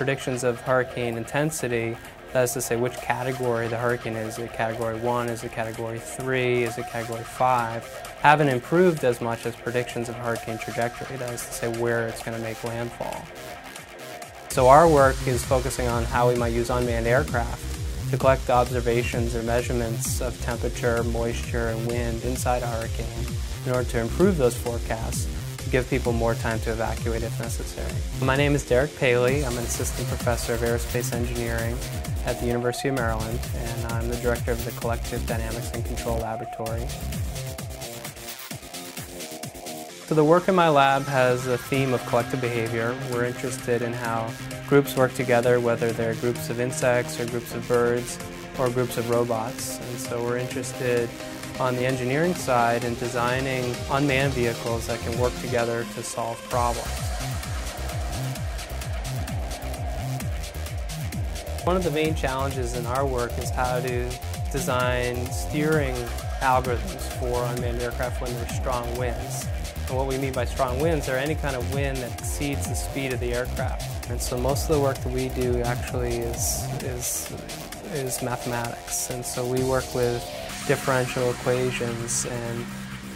predictions of hurricane intensity, that is to say which category the hurricane is. Is it Category 1, is it Category 3, is it Category 5, haven't improved as much as predictions of hurricane trajectory, that is to say where it's going to make landfall. So our work is focusing on how we might use unmanned aircraft to collect observations or measurements of temperature, moisture, and wind inside a hurricane in order to improve those forecasts, to give people more time to evacuate if necessary. My name is Derek Paley. I'm an assistant professor of aerospace engineering at the University of Maryland, and I'm the director of the Collective Dynamics and Control Laboratory. So the work in my lab has a theme of collective behavior. We're interested in how groups work together, whether they're groups of insects or groups of birds or groups of robots. And so we're interested on the engineering side in designing unmanned vehicles that can work together to solve problems. One of the main challenges in our work is how to design steering algorithms for unmanned aircraft when there's strong winds. And what we mean by strong winds are any kind of wind that exceeds the speed of the aircraft. And so most of the work that we do actually is mathematics. And so we work with differential equations and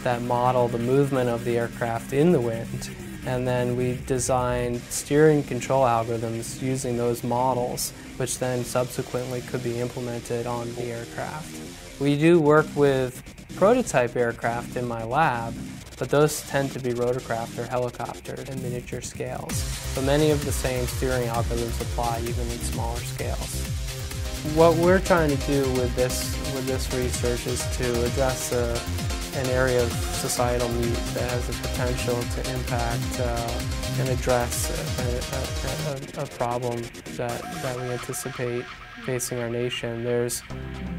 that model the movement of the aircraft in the wind. And then we design steering control algorithms using those models, which then subsequently could be implemented on the aircraft. We do work with prototype aircraft in my lab, but those tend to be rotorcraft or helicopters in miniature scales. So many of the same steering algorithms apply even in smaller scales. What we're trying to do with this research is to address an area of societal need that has the potential to impact and address a problem that we anticipate facing our nation. There's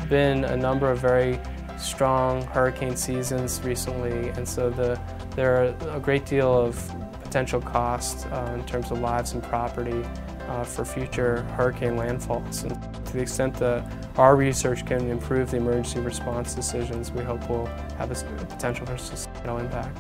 been a number of very strong hurricane seasons recently, and so there are a great deal of potential cost in terms of lives and property for future hurricane landfalls. And to the extent that our research can improve the emergency response decisions, we hope will have a potential for societal impact.